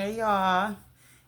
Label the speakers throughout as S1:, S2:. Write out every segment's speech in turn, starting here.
S1: Hey y'all,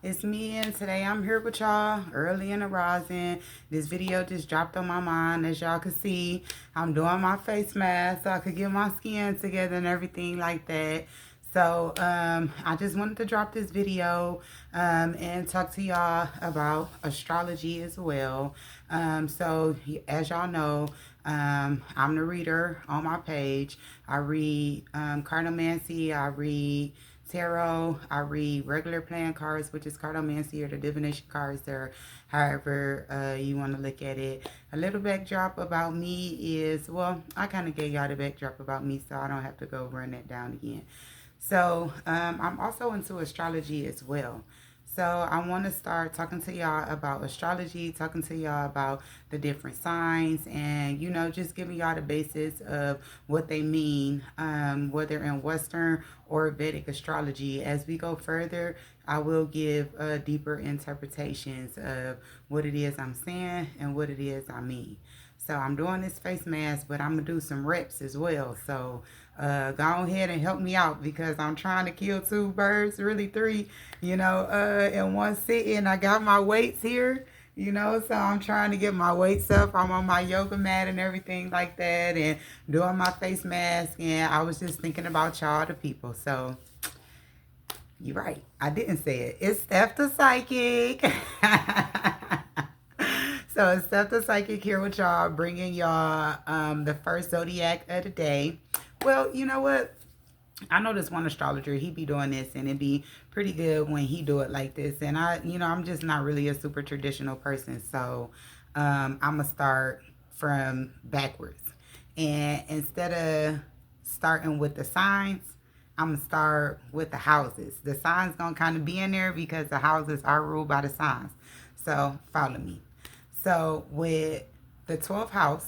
S1: it's me, and today I'm here with y'all early in the rising. This video just dropped on my mind. As y'all can see, I'm doing my face mask so I could get my skin together and everything like that. So I just wanted to drop this video and talk to y'all about astrology as well. So as y'all know, I'm the reader on my page. I read cartomancy, I read tarot, I read regular playing cards, which is cartomancy, or the divination cards, or however you want to look at it. A little backdrop about me is, well, I kind of gave y'all the backdrop about me, so I don't have to go run that down again. So I'm also into astrology as well. So I want to start talking to y'all about astrology, talking to y'all about the different signs, and just giving y'all the basis of what they mean, whether in Western or Vedic astrology. As we go further, I will give deeper interpretations of what it is I'm saying and what it is I mean. So I'm doing this face mask, but I'm going to do some reps as well. So go ahead and help me out, because I'm trying to kill two birds, really three, in one sitting. I got my weights here, so I'm trying to get my weights up. I'm on my yoga mat and everything like that, and doing my face mask. And I was just thinking about y'all, the people. So you're right. I didn't say it. It's Steph the Psychic. So it's Steph the Psychic here with y'all, bringing y'all the first zodiac of the day. Well, you know what? I know this one astrologer, he be doing this, and it be pretty good when he do it like this. And I'm just not really a super traditional person. So I'm going to start from backwards. And instead of starting with the signs, I'm going to start with the houses. The signs going to kind of be in there because the houses are ruled by the signs. So follow me. So with the 12th house,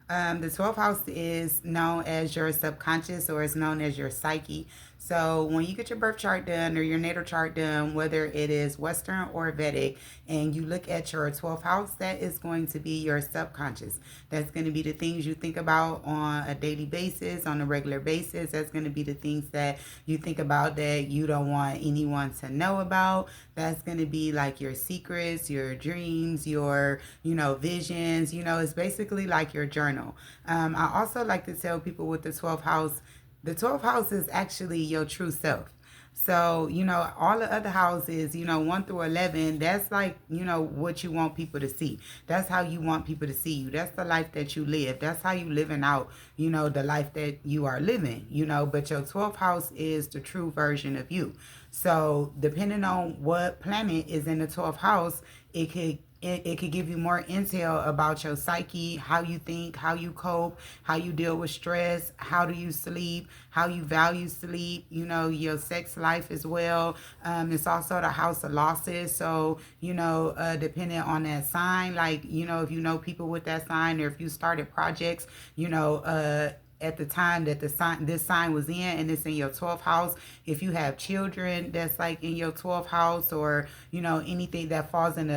S1: the 12th house is known as your subconscious, or it's known as your psyche. So when you get your birth chart done or your natal chart done, whether it is Western or Vedic, and you look at your 12th house, that is going to be your subconscious. That's going to be the things you think about on a daily basis, on a regular basis. That's going to be the things that you think about that you don't want anyone to know about. That's going to be like your secrets, your dreams, your, visions. It's basically like your journal. I also like to tell people with the 12th house, the 12th house is actually your true self. So, all the other houses, 1 through 11, that's like, what you want people to see. That's how you want people to see you. That's the life that you live. That's how you living out, the life that you are living, but your 12th house is the true version of you. So depending on what planet is in the 12th house, it could give you more intel about your psyche, how you think, how you cope, how you deal with stress, how do you sleep, how you value sleep, your sex life as well. It's also the house of losses. So, depending on that sign, like, if you know people with that sign, or if you started projects, at the time that this sign was in, and it's in your 12th house. If you have children that's like in your 12th house, or anything that falls in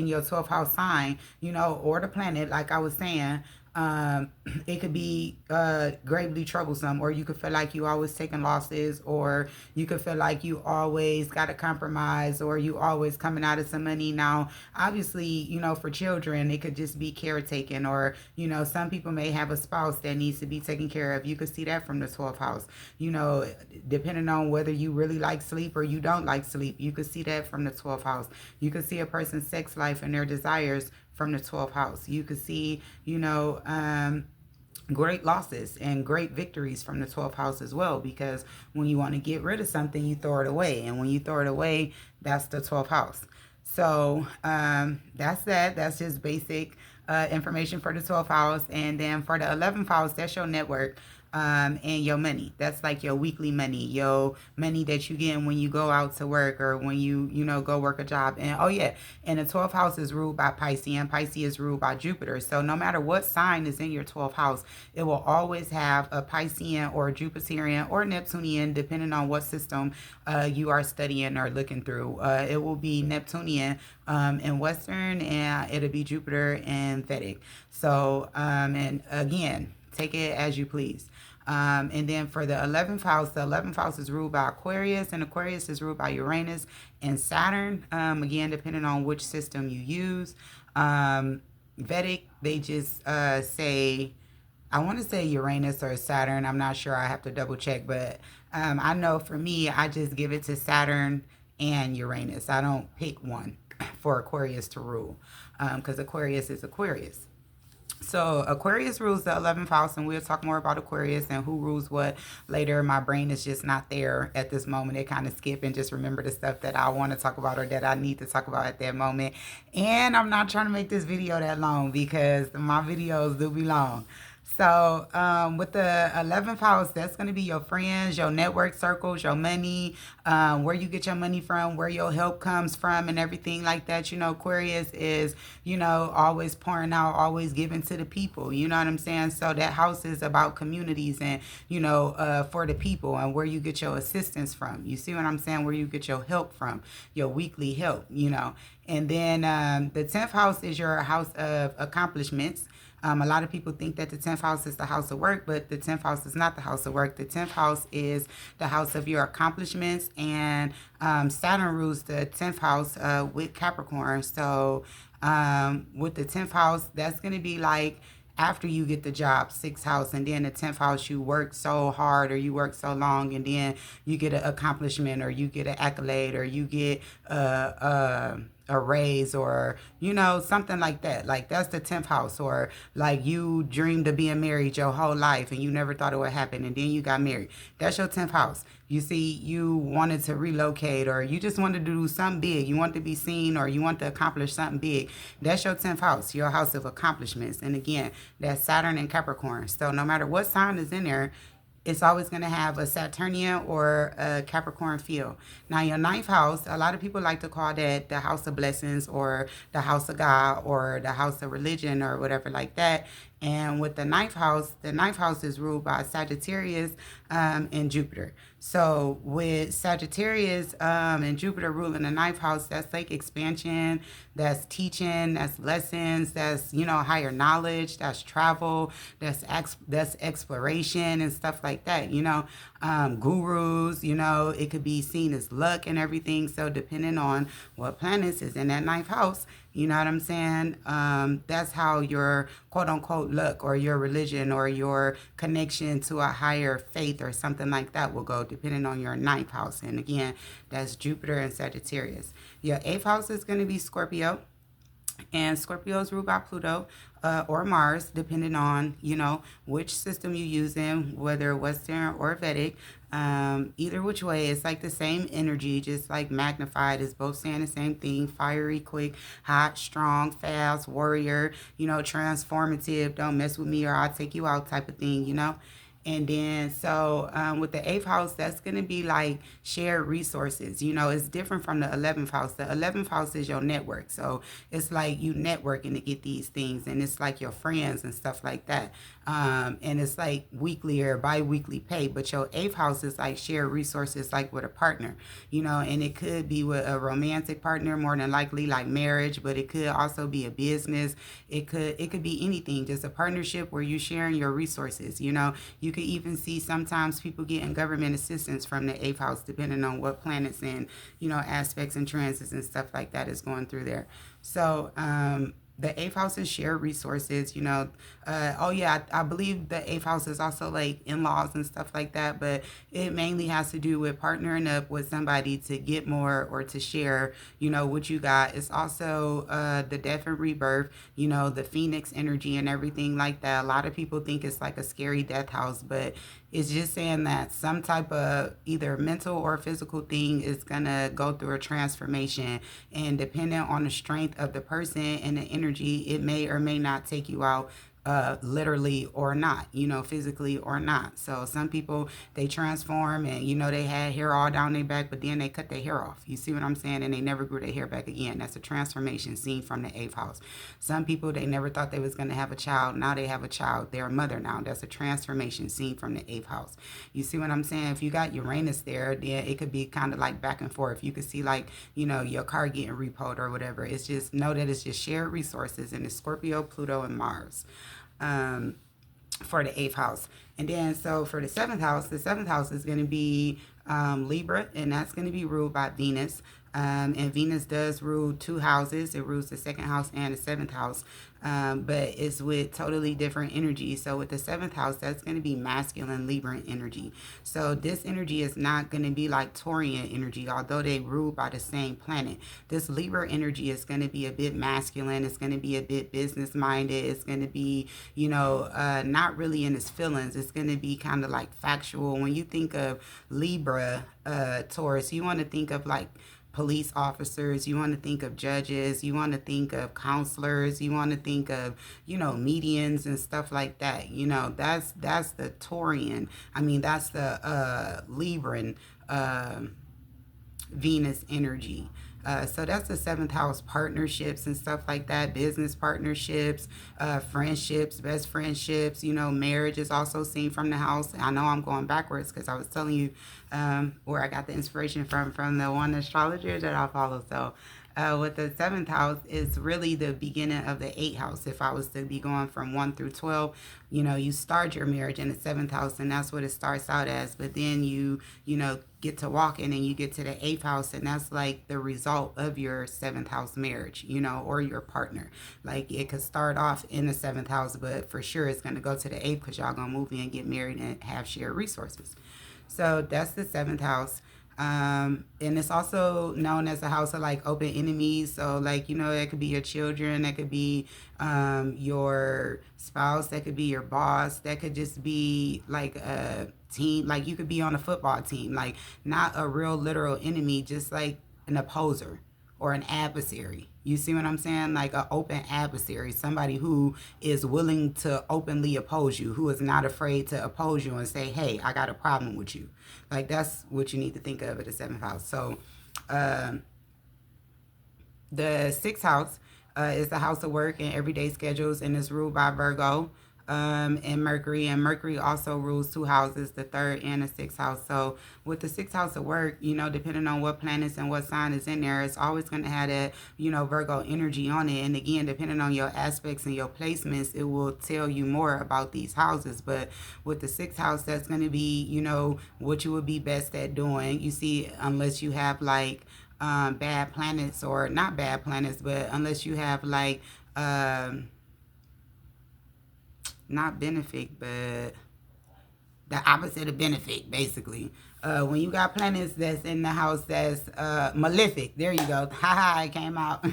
S1: your 12th house sign, or the planet, like I was saying, it could be gravely troublesome, or you could feel like you always taking losses, or you could feel like you always got to compromise, or you always coming out of some money. Now, obviously, for children, it could just be caretaking, or, some people may have a spouse that needs to be taken care of. You could see that from the 12th house, depending on whether you really like sleep or you don't like sleep. You could see that from the 12th house. You could see a person's sex life and their desires from the 12th house. You could see, great losses and great victories from the 12th house as well, because when you want to get rid of something, you throw it away. And when you throw it away, that's the 12th house. So that's that. That's just basic information for the 12th house. And then for the 11th house, that's your network. And your money. That's like your weekly money, your money that you get when you go out to work, or when you go work a job. And oh yeah, and the 12th house is ruled by Pisces, and Pisces is ruled by Jupiter. So no matter what sign is in your 12th house, it will always have a Piscean or a Jupiterian or Neptunian, depending on what system you are studying or looking through. It will be Neptunian in Western, and it'll be Jupiter in Vedic. So and again, take it as you please. And then for the 11th house is ruled by Aquarius, and Aquarius is ruled by Uranus and Saturn. Again, depending on which system you use. Vedic, they just say, I want to say Uranus or Saturn. I'm not sure. I have to double check. But I know for me, I just give it to Saturn and Uranus. I don't pick one for Aquarius to rule because Aquarius is Aquarius. So Aquarius rules the 11th house, and we'll talk more about Aquarius and who rules what later. My brain is just not there at this moment. It kind of skip and just remember the stuff that I want to talk about or that I need to talk about at that moment. And I'm not trying to make this video that long because my videos do be long. So with the 11th house, that's going to be your friends, your network circles, your money, where you get your money from, where your help comes from and everything like that. You know, Aquarius is, you know, always pouring out, always giving to the people. You know what I'm saying? So that house is about communities and, you know, for the people and where you get your assistance from. You see what I'm saying? Where you get your help from, your weekly help, you know. And then the 10th house is your house of accomplishments. A lot of people think that the 10th house is the house of work, but the 10th house is not the house of work. The 10th house is the house of your accomplishments, and Saturn rules the 10th house with Capricorn. So with the 10th house, that's going to be like after you get the job, 6th house, and then the 10th house, you work so hard or you work so long, and then you get an accomplishment or you get an accolade or you get a raise or, you know, something like that. Like that's the 10th house. Or like you dreamed of being married your whole life and you never thought it would happen, and then you got married. That's your 10th house. You see, you wanted to relocate or you just wanted to do something big. You want to be seen or you want to accomplish something big. That's your 10th house, your house of accomplishments. And again, that's Saturn and Capricorn. So no matter what sign is in there, it's always going to have a Saturnian or a Capricorn feel. Now, your 9th house, a lot of people like to call that the house of blessings or the house of God or the house of religion or whatever like that. And with the 9th house is ruled by Sagittarius and Jupiter. So with Sagittarius and Jupiter ruling the 9th house, that's like expansion, that's teaching, that's lessons, that's, you know, higher knowledge, that's travel, that's exploration and stuff like that, you know. Gurus, you know, it could be seen as luck and everything. So depending on what planets is in that 9th house, you know what I'm saying? That's how your quote unquote luck or your religion or your connection to a higher faith or something like that will go, depending on your 9th house. And again, that's Jupiter and Sagittarius. Your 8th house is going to be Scorpio. And Scorpio is ruled by Pluto or Mars, depending on, you know, which system you use in, whether Western or Vedic. Either which way, it's like the same energy, just like magnified. It's both saying the same thing: fiery, quick, hot, strong, fast, warrior, you know, transformative, don't mess with me or I'll take you out type of thing, you know. And then, so with the 8th house, that's going to be like shared resources. You know, it's different from the 11th house. The 11th house is your network. So it's like you networking to get these things. And it's like your friends and stuff like that. And it's like weekly or bi-weekly pay. But your 8th house is like shared resources, like with a partner, you know, and it could be with a romantic partner, more than likely like marriage, but it could also be a business. It could be anything, just a partnership where you're sharing your resources, you know. You could even see sometimes people getting government assistance from the 8th house, depending on what planets and, you know, aspects and transits and stuff like that is going through there. So, the 8th house is shared resources, you know. Oh yeah, I believe the 8th house is also like in-laws and stuff like that, but it mainly has to do with partnering up with somebody to get more or to share, you know, what you got. It's also the death and rebirth, you know, the phoenix energy and everything like that. A lot of people think it's like a scary death house, but it's just saying that some type of either mental or physical thing is going to go through a transformation. And depending on the strength of the person and the energy, it may or may not take you out literally or not, you know, physically or not. So some people, they transform and, you know, they had hair all down their back, but then they cut their hair off. You see what I'm saying? And they never grew their hair back again. That's a transformation seen from the 8th house. Some people, they never thought they was going to have a child. Now they have a child. They're a mother now. That's a transformation seen from the 8th house. You see what I'm saying? If you got Uranus there, then it could be kind of like back and forth. You could see like, you know, your car getting repoed or whatever. It's just, know that it's just shared resources, and it's Scorpio, Pluto, and Mars. for the eighth house. And then so for the seventh house is going to be Libra, and that's going to be ruled by Venus. And Venus does rule two houses. It rules the second house and the seventh house. But it's with totally different energy. So with the seventh house, that's going to be masculine Libra energy. So this energy is not going to be like Taurian energy, although they rule by the same planet. This Libra energy is going to be a bit masculine. It's going to be a bit business minded. It's going to be, not really in its feelings. It's going to be kind of like factual. When you think of Libra, Taurus, you want to think of like police officers, you want to think of judges, you want to think of counselors, you want to think of, medians and stuff like that. That's the Taurian. That's the Libran Venus energy. So that's the seventh house, partnerships and stuff like that, business partnerships, friendships, best friendships, marriage is also seen from the house. I know I'm going backwards because I was telling you where I got the inspiration from the one astrologer that I follow. So with the seventh house is really the beginning of the eighth house. If I was to be going from 1 through 12, you start your marriage in the seventh house, and that's what it starts out as. But then you get to walking and you get to the eighth house, and that's like the result of your seventh house marriage, or your partner. Like it could start off in the seventh house, but for sure it's going to go to the eighth because y'all going to move in, get married, and have shared resources. So that's the seventh house. And it's also known as a house of like open enemies. So like, that could be your children, that could be your spouse, that could be your boss, that could just be like a team, like you could be on a football team, like not a real literal enemy, just like an opposer or an adversary. You see what I'm saying? Like an open adversary, somebody who is willing to openly oppose you, who is not afraid to oppose you and say, hey, I got a problem with you. Like that's what you need to think of at the seventh house. So the sixth house is the house of work and everyday schedules, and is ruled by Virgo and Mercury. And Mercury also rules two houses, the third and the sixth house. So with the sixth house of work, depending on what planets and what sign is in there, it's always going to have that, Virgo energy on it. And again, depending on your aspects and your placements, it will tell you more about these houses. But with the sixth house, that's going to be, what you would be best at doing. You see, unless you have like bad planets, or not bad planets, but unless you have like not benefic, but the opposite of benefic, basically. When you got planets that's in the house that's malefic, there you go. Haha, it came out.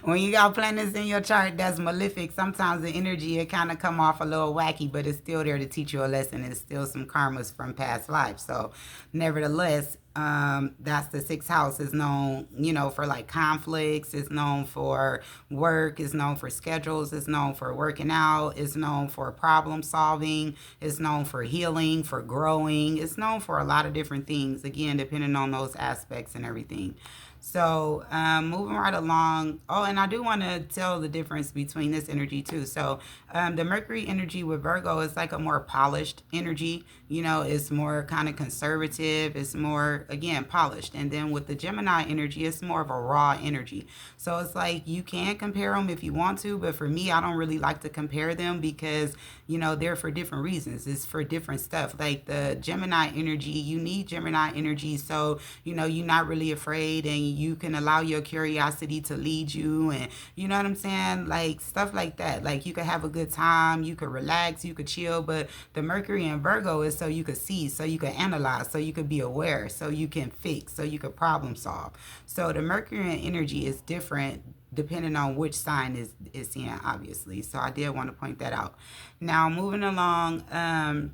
S1: When you got planets in your chart that's malefic, sometimes the energy, it kind of come off a little wacky, but it's still there to teach you a lesson. It's still some karmas from past lives. So nevertheless, that's the sixth house. Is known, for like conflicts. It's known for work. It's known for schedules. It's known for working out. It's known for problem solving. It's known for healing, for growing. It's known for a lot of different things, again, depending on those aspects and everything. So moving right along. Oh, and I do want to tell the difference between this energy too. So the Mercury energy with Virgo is like a more polished energy. It's more kind of conservative. It's more, again, polished. And then with the Gemini energy, it's more of a raw energy. So it's like you can compare them if you want to, but for me, I don't really like to compare them because, they're for different reasons. It's for different stuff. Like the Gemini energy, you need Gemini energy. So, you're not really afraid, and you can allow your curiosity to lead you, and you know what I'm saying? Like stuff like that. Like you could have a good time, you could relax, you could chill, but the Mercury in Virgo is so you could see, so you could analyze, so you could be aware, so you can fix, so you could problem solve. So the Mercury energy is different depending on which sign is in, obviously. So I did want to point that out. Now moving along to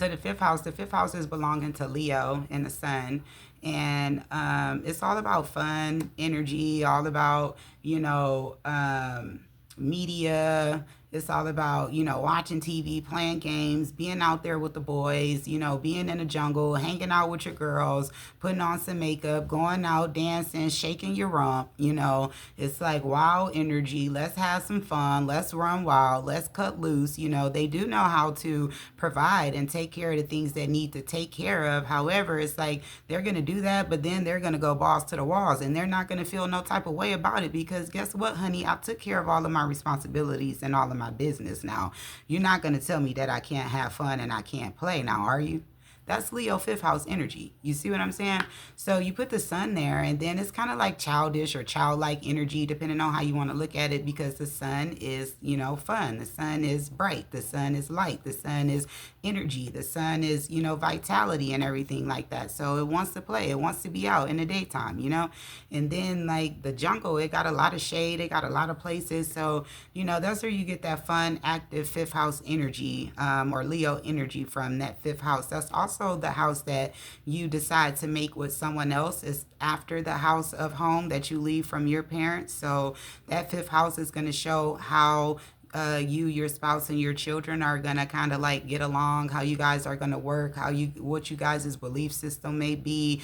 S1: the fifth house. The fifth house is belonging to Leo and the sun. And it's all about fun, energy, all about, media. It's all about, watching TV, playing games, being out there with the boys, being in the jungle, hanging out with your girls, putting on some makeup, going out, dancing, shaking your rump. It's like wild energy. Let's have some fun. Let's run wild. Let's cut loose. They do know how to provide and take care of the things that need to take care of. However, it's like they're going to do that, but then they're going to go balls to the walls, and they're not going to feel no type of way about it because guess what, honey? I took care of all of my responsibilities and all of my business now. You're not going to tell me that I can't have fun and I can't play now, are you? That's Leo fifth house energy. You see what I'm saying? So you put the sun there, and then it's kind of like childish or childlike energy, depending on how you want to look at it, because the sun is, fun. The sun is bright. The sun is light. The sun is energy. The sun is, vitality and everything like that. So it wants to play. It wants to be out in the daytime. And then like the jungle, it got a lot of shade. It got a lot of places. So, that's where you get that fun, active fifth house energy, or Leo energy from that fifth house. That's also the house that you decide to make with someone else. Is after the house of home that you leave from your parents. So that fifth house is going to show how you, your spouse, and your children are gonna kind of like get along, how you guys are gonna work, what you guys' belief system may be,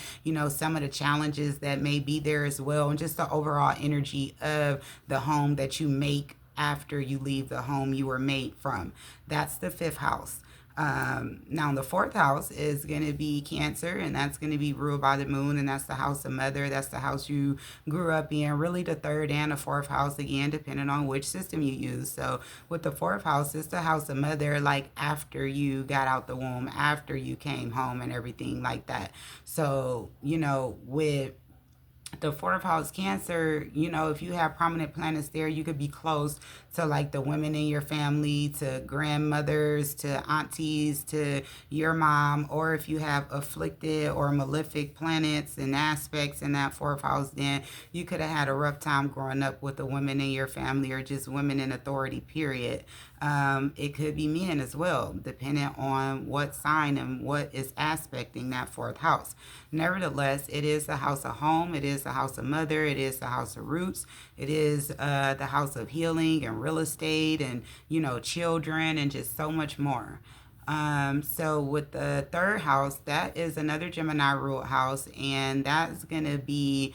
S1: some of the challenges that may be there as well, and just the overall energy of the home that you make after you leave the home you were made from. That's the fifth house. Now the fourth house is going to be Cancer, and that's going to be ruled by the moon, and that's the house of mother. That's the house you grew up in. Really the third and the fourth house, again, depending on which system you use. So with the fourth house, it's the house of mother, like after you got out the womb, after you came home and everything like that. So, with the fourth house Cancer, if you have prominent planets there, you could be close to like the women in your family, to grandmothers, to aunties, to your mom. Or if you have afflicted or malefic planets and aspects in that fourth house, then you could have had a rough time growing up with the women in your family, or just women in authority, period. It could be men as well, depending on what sign and what is aspecting that fourth house. Nevertheless, it is the house of home. It is the house of mother. It is the house of roots. It is the house of healing and real estate and, children and just so much more. So with the third house, that is another Gemini ruled house, and that's going to be,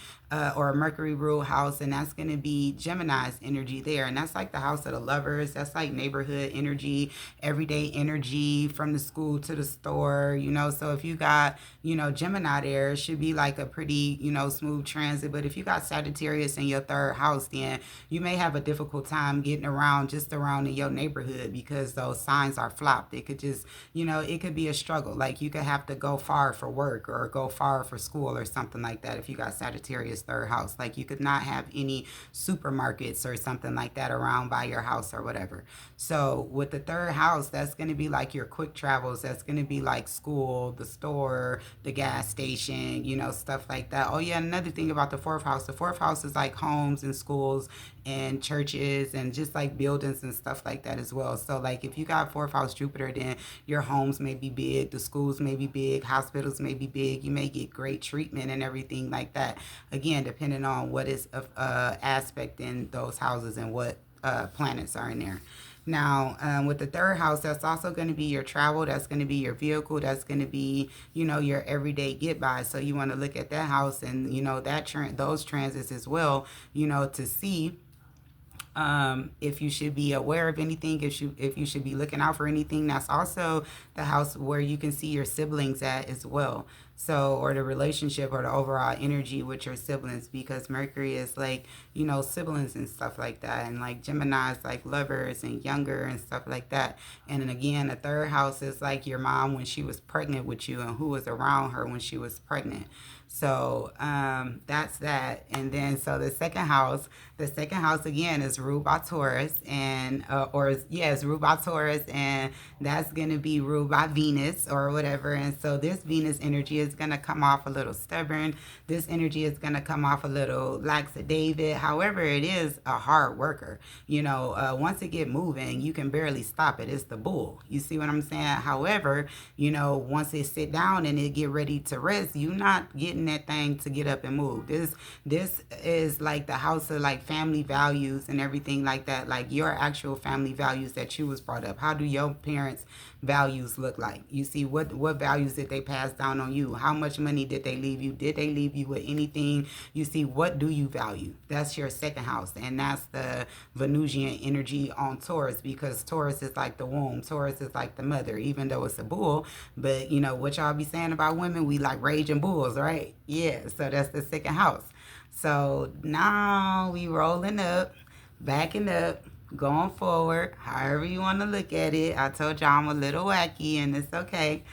S1: or a Mercury ruled house, and that's going to be Gemini's energy there. And that's like the house of the lovers. That's like neighborhood energy, everyday energy, from the school to the store, So if you got, Gemini there, it should be like a pretty, smooth transit. But if you got Sagittarius in your third house, then you may have a difficult time getting around, just around in your neighborhood, because those signs are flopped. It could just, it could be a struggle. Like you could have to go far for work or go far for school or something like that if you got Sagittarius third house. Like you could not have any supermarkets or something like that around by your house or whatever. So with the third house, that's going to be like your quick travels. That's going to be like school, the store, the gas station, stuff like that. Oh yeah, another thing about the fourth house. The fourth house is like homes and schools and churches and just like buildings and stuff like that as well. So like if you got fourth house Jupiter, then your homes may be big, the schools may be big, hospitals may be big. You may get great treatment and everything like that. Again, depending on what is aspect in those houses and what planets are in there. Now, with the third house, that's also going to be your travel. That's going to be your vehicle. That's going to be, your everyday get by. So you want to look at that house and, those transits as well, to see if you should be aware of anything, if you should be looking out for anything. That's also the house where you can see your siblings at as well. So, or the relationship or the overall energy with your siblings, because Mercury is like, siblings and stuff like that. And like Gemini is like lovers and younger and stuff like that. And then again, the third house is like your mom when she was pregnant with you and who was around her when she was pregnant. So that's that. And then so the second house again is ruled by Taurus, and it's ruled by Taurus, and that's gonna be ruled by Venus or whatever. And so this Venus energy is gonna come off a little stubborn. This energy is gonna come off a little lackadaisical. However, it is a hard worker. Once it get moving, you can barely stop it. It's the bull. You see what I'm saying? However, once it sit down and it get ready to rest, you're not getting that thing to get up and move. This is like the house of like family values and everything like that, like your actual family values that you was brought up. How do your parents' values look like? You see, what values did they pass down on you? How much money did they leave you? Did they leave you with anything? You see, what do you value? That's your second house, and that's the Venusian energy on Taurus, because Taurus is like the womb. Taurus is like the mother, even though it's a bull. But what y'all be saying about women, we like raging bulls, right? Yeah, so that's the second house. So now we rolling up, backing up. going forward, however you want to look at it. I told y'all I'm a little wacky, and it's okay.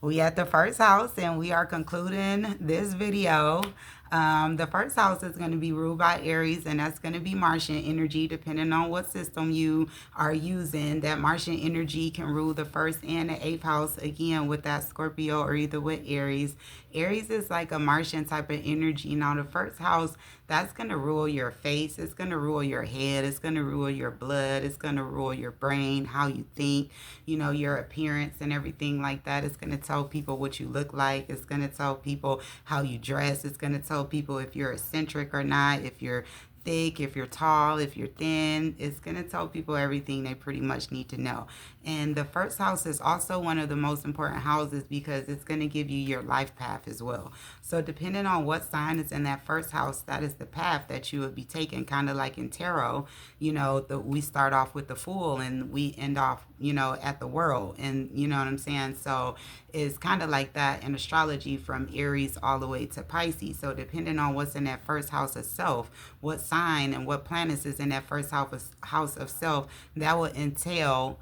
S1: We at the first house, and we are concluding this video. The first house is going to be ruled by Aries, and that's going to be Martian energy, depending on what system you are using. That Martian energy can rule the first and the eighth house, again, with that Scorpio or either with Aries. Aries is like a Martian type of energy. Now, the first house, that's going to rule your face. It's going to rule your head. It's going to rule your blood. It's going to rule your brain, how you think, your appearance and everything like that. It's going to tell people what you look like. It's going to tell people how you dress. It's going to tell people if you're eccentric or not, if you're thick, if you're tall, if you're thin. It's going to tell people everything they pretty much need to know. And the first house is also one of the most important houses because it's going to give you your life path as well. So depending on what sign is in that first house, that is the path that you would be taking, kind of like in tarot. We start off with the Fool and we end off, at the World. And you know what I'm saying? So it's kind of like that in astrology from Aries all the way to Pisces. So depending on what's in that first house of self, what sign and what planets is in that first house of self, that will entail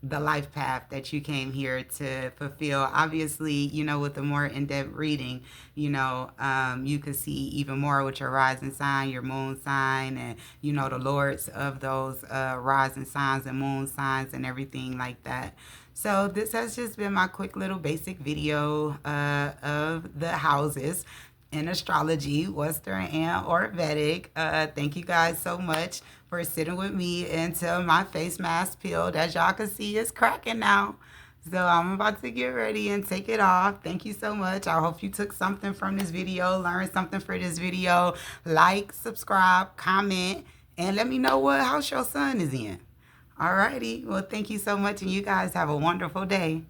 S1: the life path that you came here to fulfill. Obviously, with the more in-depth reading, you could see even more with your rising sign, your moon sign, and, the lords of those rising signs and moon signs and everything like that. So this has just been my quick little basic video of the houses in astrology, Western and or Vedic. Thank you guys so much for sitting with me until my face mask peeled. As y'all can see, it's cracking now. So I'm about to get ready and take it off. Thank you so much. I hope you took something from this video, learned something for this video. Like, subscribe, comment, and let me know what house your sun is in. Alrighty. Well, thank you so much, and you guys have a wonderful day.